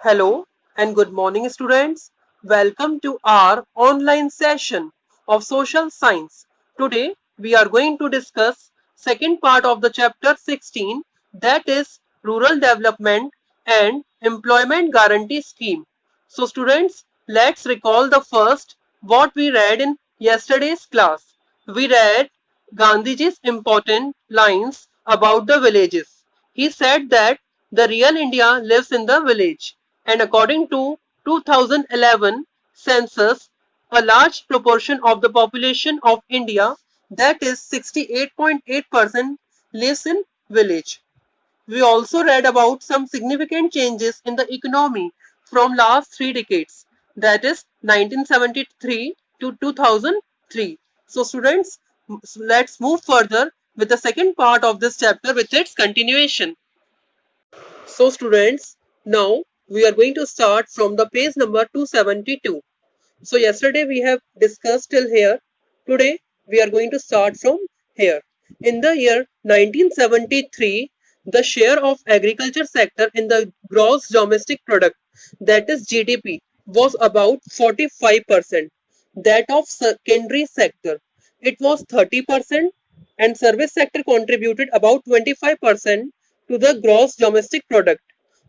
Hello and good morning, students. Welcome to our online session of social science. Today we are going to discuss second part of the chapter 16, that is rural development and employment guarantee scheme. So students, let's recall the first what we read in yesterday's class. We read Gandhiji's important lines about the villages. He said that the real India lives in the village, and according to 2011 census, a large proportion of the population of India, that is 68.8%, lives in village. We also read about some significant changes in the economy from last 3 decades, that is 1973 to 2003. So students, let's move further with the second part of this chapter with its continuation. So students, now we are going to start from the page number 272. So yesterday we have discussed till here. Today we are going to start from here. In the year 1973, the share of agriculture sector in the gross domestic product, that is GDP, was about 45%. That of secondary sector, it was 30%, and service sector contributed about 25% to the gross domestic product.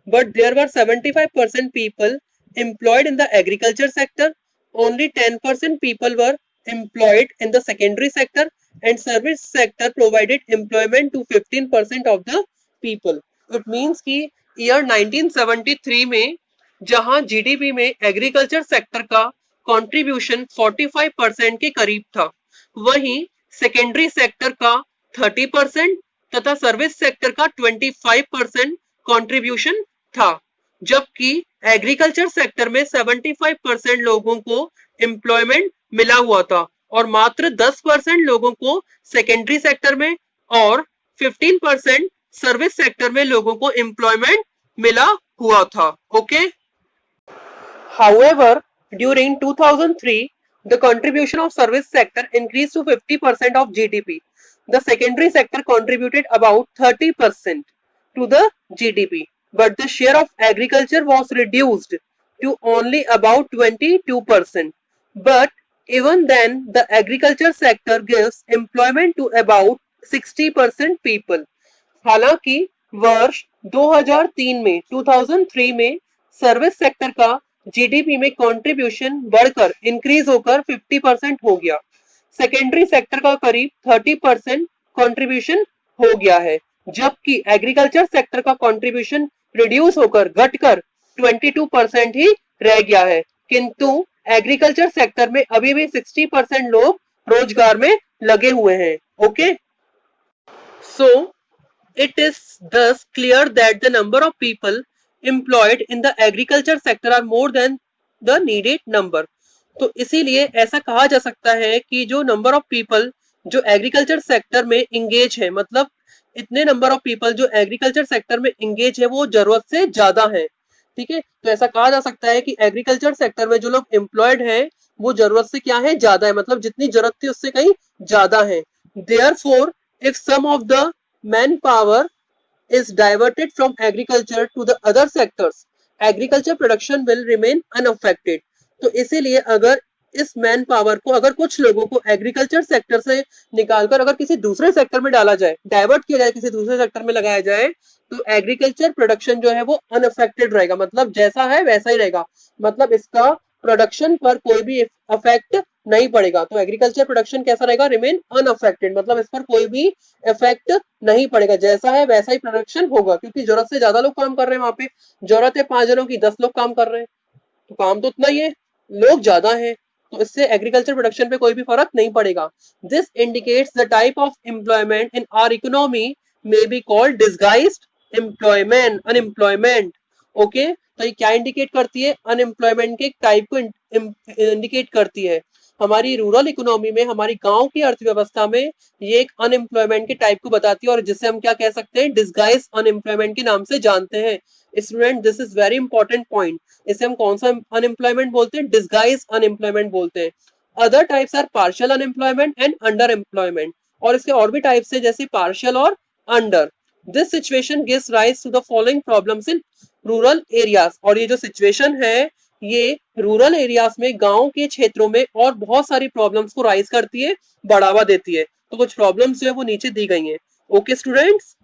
But there were 75% people employed in the agriculture sector, only 10% people were employed in the secondary sector, and service sector provided employment to 15% of the people. It means कि year 1973 में जहां GDP में agriculture sector का contribution 45% के करीब था, वहीं secondary sector का 30% तथा सर्विस सेक्टर का 25% कंट्रीब्यूशन था, जबकि एग्रीकल्चर सेक्टर में 75% लोगों को एम्प्लॉयमेंट मिला हुआ था और मात्र 10% लोगों को सेकेंडरी सेक्टर में और 15% सर्विस सेक्टर में लोगों को एम्प्लॉयमेंट मिला हुआ था. Okay. However, during 2003, the contribution of service sector increased to 50% of GDP. The secondary sector contributed about 30% to the GDP, but the share of agriculture was reduced to only about 22%. But even then, the agriculture sector gives employment to about 60% people. हालांकि वर्ष 2003 में 2003 में service sector का GDP में contribution बढ़कर increase होकर 50% हो गया. सेकेंडरी सेक्टर का करीब 30% कंट्रीब्यूशन हो गया है, जबकि एग्रीकल्चर सेक्टर का कंट्रीब्यूशन रिड्यूस होकर घटकर 22% ही रह गया है. किंतु एग्रीकल्चर सेक्टर में अभी भी 60% लोग रोजगार में लगे हुए हैं. Okay. So it is thus clear that the number of people employed in the agriculture sector are more than the needed number. तो इसीलिए ऐसा कहा जा सकता है कि जो नंबर ऑफ पीपल जो एग्रीकल्चर सेक्टर में इंगेज है, मतलब इतने नंबर ऑफ पीपल जो एग्रीकल्चर सेक्टर में इंगेज है वो जरूरत से ज्यादा है. ठीक है, तो ऐसा कहा जा सकता है कि एग्रीकल्चर सेक्टर में जो लोग एम्प्लॉयड है वो जरूरत से क्या है, ज्यादा है, मतलब जितनी जरूरत थी उससे कहीं ज्यादा है. Therefore, if some of the manpower is diverted from agriculture to the other sectors, agriculture production will remain unaffected. तो इसीलिए अगर इस मैन पावर को, अगर कुछ लोगों को एग्रीकल्चर सेक्टर से निकालकर अगर किसी दूसरे सेक्टर में डाला जाए, डाइवर्ट किया जाए, किसी दूसरे सेक्टर में लगाया जाए, तो एग्रीकल्चर प्रोडक्शन जो है वो अनअफेक्टेड रहेगा, मतलब जैसा है वैसा ही रहेगा, मतलब इसका प्रोडक्शन पर कोई भी इफेक्ट नहीं पड़ेगा. तो एग्रीकल्चर प्रोडक्शन कैसा रहेगा, रिमेन अनअफेक्टेड, मतलब इस पर कोई भी इफेक्ट नहीं पड़ेगा, जैसा है वैसा ही प्रोडक्शन होगा, क्योंकि जरूरत से ज्यादा लोग काम कर रहे हैं. वहां पे जरूरत है 5 जनों की, 10 लोग काम कर रहे हैं, तो काम तो उतना ही है, लोग ज्यादा है, तो इससे एग्रीकल्चर प्रोडक्शन पे कोई भी फर्क नहीं पड़ेगा. This indicates the type of employment in our economy may be called disguised employment, unemployment. Okay, तो ये क्या इंडिकेट करती है, अनएम्प्लॉयमेंट के टाइप को इंडिकेट करती है. हमारी रूरल इकोनॉमी में, हमारी गांव की अर्थव्यवस्था में ये एक अनएम्प्लॉयमेंट के टाइप को बताती है, और जिसे हम क्या कह सकते हैं, डिस्गाइज अनएम्प्लॉयमेंट के नाम से जानते हैं. Student, this is very important point. इसे हम कौन सा अनएम्प्लॉयमेंट बोलते हैं, डिस्गाइज अनएम्प्लॉयमेंट बोलते हैं. Other types are partial unemployment and under employment, और इसके और भी टाइप्स है, जैसे पार्शियल और under. This situation gives rise to the following problems in rural areas, और ये जो सिचुएशन है ये रूरल एरियाज में, गांव के क्षेत्रों में और बहुत सारी प्रॉब्लम्स को राइज करती है, बढ़ावा देती है। तो कुछ प्रॉब्लम्स जो है वो नीचे दी गई हैं। ओके स्टूडेंट्स,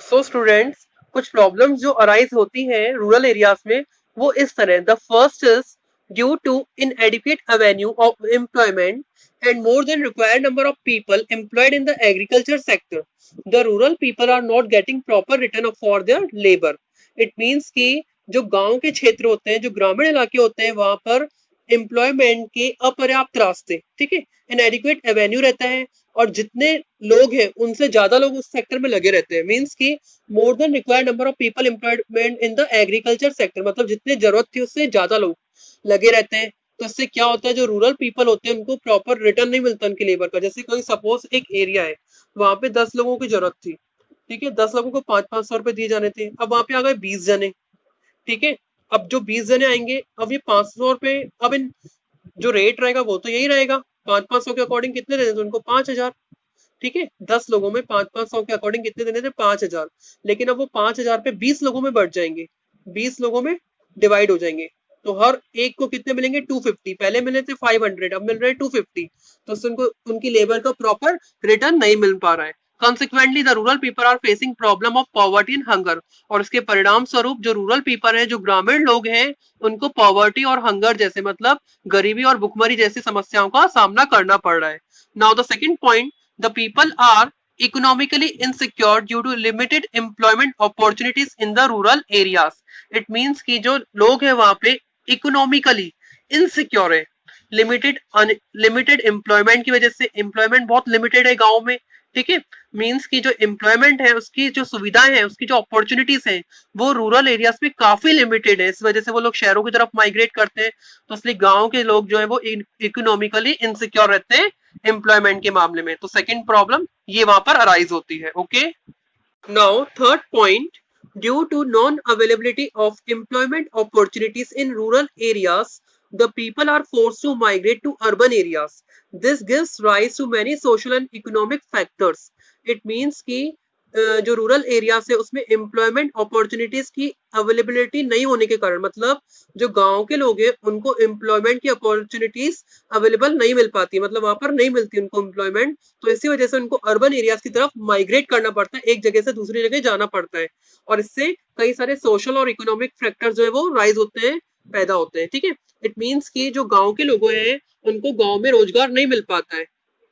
सो स्टूडेंट्स कुछ प्रॉब्लम्स जो अराइज होती हैं रूरल एरियाज में वो इस तरह। The first is due to inadequate avenue of employment and more than required number of people employed in the agriculture sector, the rural people are not getting proper return for their labor. It means कि जो गांव के क्षेत्र होते हैं, जो ग्रामीण इलाके होते हैं, वहां पर एम्प्लॉयमेंट के अपर्याप्त रास्ते, ठीक है, इनएडिक्वेट एवेन्यू रहता है, और जितने लोग हैं उनसे ज्यादा लोग उस सेक्टर में लगे रहते हैं। मींस कि more than required number of people employment in the agriculture sector, मतलब जितने जरूरत थी उससे ज्यादा लोग लगे रहते हैं। तो इससे क्या होता है, जो रूरल पीपल होते हैं उनको प्रॉपर रिटर्न नहीं मिलता उनकी लेबर का। जैसे कोई सपोज एक एरिया है, वहां पे 10 लोगों की जरूरत थी, ठीक है, 10 लोगों को 500-500 रुपए दिए जाने थे, अब वहां पे आ गए 20 जने, ठीक है। अब जो 20 जने आएंगे, अब ये 500 रुपए, अब इन जो रेट रहेगा वो तो यही रहेगा, 500-500 के अकॉर्डिंग कितने देने थे उनको, 5,000, ठीक है। 10 लोगों में 500-500 के अकॉर्डिंग कितने देने थे, 5,000। लेकिन अब वो 5,000 पे 20 लोगों में बढ़ जाएंगे, 20 लोगों में डिवाइड हो जाएंगे, तो हर एक को कितने मिलेंगे, 250। पहले मिले थे 500, अब मिल रहे हैं 250। तो उससे उनको उनकी लेबर का प्रॉपर रिटर्न नहीं मिल पा रहा है। Consequently, the rural people are facing problem of poverty and hunger, और इसके परिणाम स्वरूप जो रूरल पीपल है, जो ग्रामीण लोग हैं, उनको पॉवर्टी और हंगर जैसे, मतलब गरीबी और भुखमरी जैसी समस्याओं का सामना करना पड़ रहा है। Now the second point, the people are economically insecure due to limited employment opportunities in the rural areas. It means कि जो लोग हैं वहां पे इकोनॉमिकली इनसिक्योर है, लिमिटेड एम्प्लॉयमेंट की वजह से। एम्प्लॉयमेंट बहुत लिमिटेड है गांव में, ठीक है। मींस की जो एम्प्लॉयमेंट है, उसकी जो सुविधाएं हैं, उसकी जो अपॉर्चुनिटीज हैं, वो रूरल एरियाज में काफी लिमिटेड है। इस वजह से वो लोग शहरों की तरफ माइग्रेट करते हैं। तो इसलिए गांव के लोग जो है वो इकोनॉमिकली इनसिक्योर रहते हैं एम्प्लॉयमेंट के मामले में। तो सेकंड प्रॉब्लम ये वहां पर अराइज होती है। Okay, now third point, due to non-availability of employment opportunities in rural areas, the people are forced to migrate to urban areas. This gives rise to many social and economic factors. It means कि जो rural area है उसमें employment opportunities की availability नहीं होने के कारण, मतलब जो गांव के लोग हैं उनको एम्प्लॉयमेंट की अपॉर्चुनिटीज अवेलेबल नहीं मिल पाती, मतलब वहां पर नहीं मिलती उनको एम्प्लॉयमेंट। तो इसी वजह से उनको अर्बन एरियाज की तरफ माइग्रेट करना पड़ता है, एक जगह से दूसरी जगह जाना पड़ता है, और इससे कई सारे सोशल और इकोनॉमिक फैक्टर जो है वो राइज होते हैं, पैदा होते हैं, ठीक है। इट मीन्स कि जो गांव के लोग हैं उनको गांव में रोजगार नहीं मिल पाता है,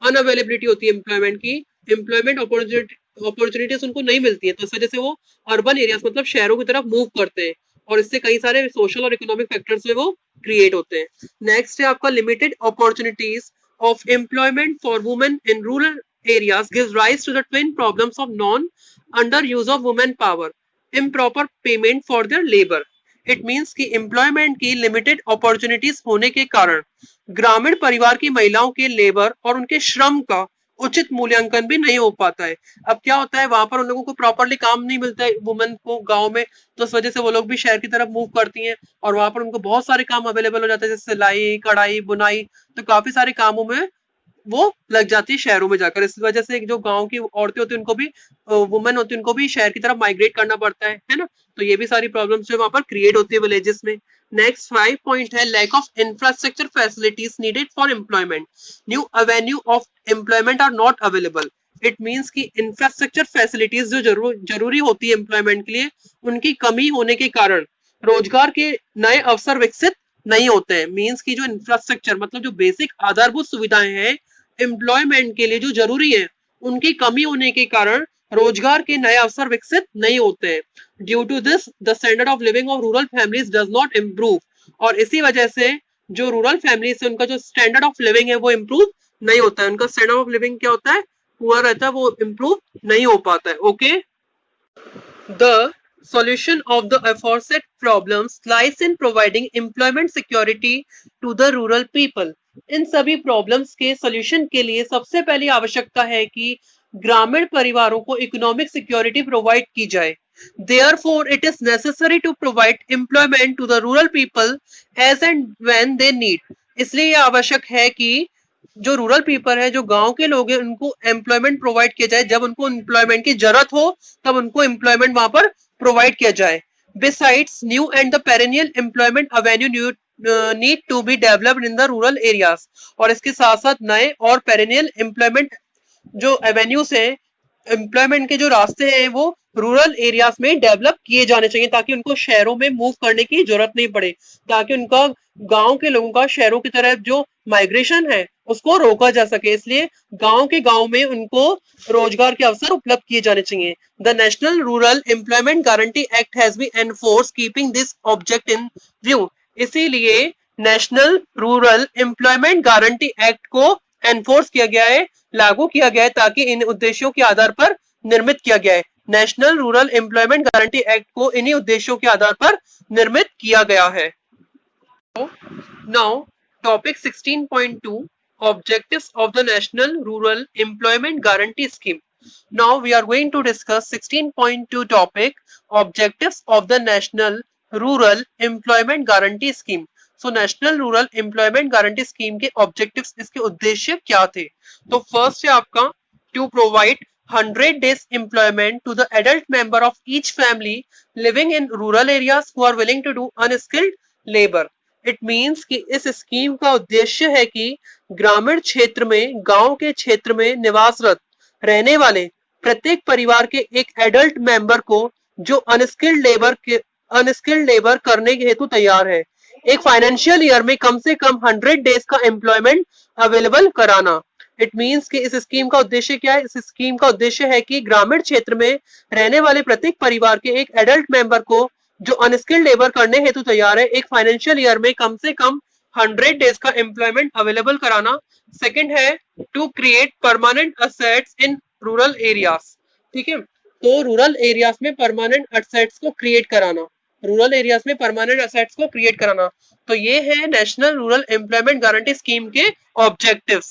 अनअवेलेबिलिटी होती है एम्प्लॉयमेंट की, एम्प्लॉयमेंट अपॉर्चुनिटीज उनको नहीं मिलती है। तो इस वजह से वो अर्बन एरियाज मतलब शहरों की तरफ मूव करते हैं, और इससे कई सारे सोशल और इकोनॉमिक फैक्टर्स जो है वो क्रिएट होते हैं। नेक्स्ट है आपका limited opportunities of employment for women in rural areas gives rise to the twin problems of non-underuse of women power, improper payment for their labor. It means कि employment की limited opportunities होने के कारण ग्रामीण परिवार की महिलाओं के लेबर और उनके श्रम का उचित मूल्यांकन भी नहीं हो पाता है। अब क्या होता है, वहां पर उन लोगों को प्रॉपरली काम नहीं मिलता है वुमेन को गांव में, तो इस वजह से वो लोग भी शहर की तरफ मूव करती हैं, और वहां पर उनको बहुत सारे काम अवेलेबल हो जाते हैं, जैसे सिलाई, कढ़ाई, बुनाई। तो काफी सारे कामों में वो लग जाती है शहरों में जाकर। इस वजह से जो गांव की औरतें होती है उनको भी, वुमेन होती है, उनको भी शहर की तरफ माइग्रेट करना पड़ता है ना। तो ये भी सारी प्रॉब्लम्स जो वहां पर क्रिएट होती है विलेजेस में। नेक्स्ट 5 पॉइंट है lack of infrastructure facilities needed for employment, new avenue of employment are not available. It means की इंफ्रास्ट्रक्चर फैसिलिटीज जो जरूरी होती है एम्प्लॉयमेंट के लिए, उनकी कमी होने के कारण रोजगार के नए अवसर विकसित नहीं होते हैं। मीन्स की जो इंफ्रास्ट्रक्चर मतलब जो बेसिक आधारभूत सुविधाएं हैं एम्प्लॉयमेंट के लिए जो जरूरी है, उनकी कमी होने के कारण रोजगार के नए अवसर विकसित नहीं होते हैं। Due to this the standard of living of rural families does not improve, और इसी वजह से जो रूरल फैमिलीज है उनका जो स्टैंडर्ड ऑफ लिविंग है वो इम्प्रूव नहीं होता है। उनका स्टैंडर्ड ऑफ लिविंग क्या होता है, पुअर रहता है, वो इम्प्रूव नहीं हो पाता है। Okay, the solution of the aforesaid problems lies in providing employment security to the rural people. इन सभी प्रॉब्लम्स के सॉल्यूशन के लिए सबसे पहली आवश्यकता है कि ग्रामीण परिवारों को इकोनॉमिक सिक्योरिटी प्रोवाइड की जाए। Therefore, it is necessary to provide employment to the rural people as and when they need. इसलिए यह आवश्यक है कि जो रूरल पीपल है, जो गांव के लोग हैं, उनको एम्प्लॉयमेंट प्रोवाइड किया जाए। जब उनको एम्प्लॉयमेंट की जरूरत हो तब उनको एम्प्लॉयमेंट वहां पर प्रोवाइड किया जाए। Besides, new and the perennial employment avenue need to be developed in the rural areas. और इसके साथ साथ नए और perennial employment जो avenues हैं, एम्प्लॉयमेंट के जो रास्ते हैं वो रूरल एरियाज में डेवलप किए जाने चाहिए ताकि उनको शहरों में मूव करने की जरूरत नहीं पड़े, ताकि उनका गांव के लोगों का शहरों की तरफ जो माइग्रेशन है उसको रोका जा सके। इसलिए गांव के गांव में उनको रोजगार के अवसर उपलब्ध किए जाने चाहिए। The National rural employment Guarantee Act has been enforce keeping this object in view. इसीलिए National rural employment Guarantee Act को एनफोर्स किया गया है, लागू किया गया है, ताकि इन उद्देश्यों के आधार पर निर्मित किया गया है। National rural employment Guarantee Act को इन्हीं उद्देश्यों के आधार पर निर्मित किया गया है। Now topic 16.2 Objectives of the National Rural Employment Guarantee Scheme. Now we are going to discuss 16.2 topic Objectives of the National Rural Employment Guarantee Scheme. So national rural employment guarantee scheme के objectives, इसके उद्देश्य क्या थे? तो first है आपका to provide 100 days employment to the adult member of each family living in rural areas who are willing to do unskilled labor. It means कि इस स्कीम का उद्देश्य है कि ग्रामीण क्षेत्र में, गांव के क्षेत्र में निवासरत रहने वाले प्रत्येक परिवार के एक एडल्ट मेंबर को जो अनस्किल्ड लेबर करने के हेतु तैयार है, एक फाइनेंशियल ईयर में कम से कम 100 डेज का एम्प्लॉयमेंट अवेलेबल कराना। इट मीन्स कि इस स्कीम का उद्देश्य क्या है? इस स्कीम का उद्देश्य है कि ग्रामीण क्षेत्र में रहने वाले प्रत्येक परिवार के एक एडल्ट मेंबर को जो अनस्किल्ड लेबर करने हेतु तैयार है, एक फाइनेंशियल ईयर में कम से कम 100 डेज का एम्प्लॉयमेंट अवेलेबल कराना। सेकंड है to create permanent assets in rural areas. ठीक है, तो रूरल एरियाज में परमानेंट असेट्स को क्रिएट कराना, रूरल एरियाज में परमानेंट असेट्स को क्रिएट कराना। तो ये है national rural employment guarantee scheme के ऑब्जेक्टिव्स।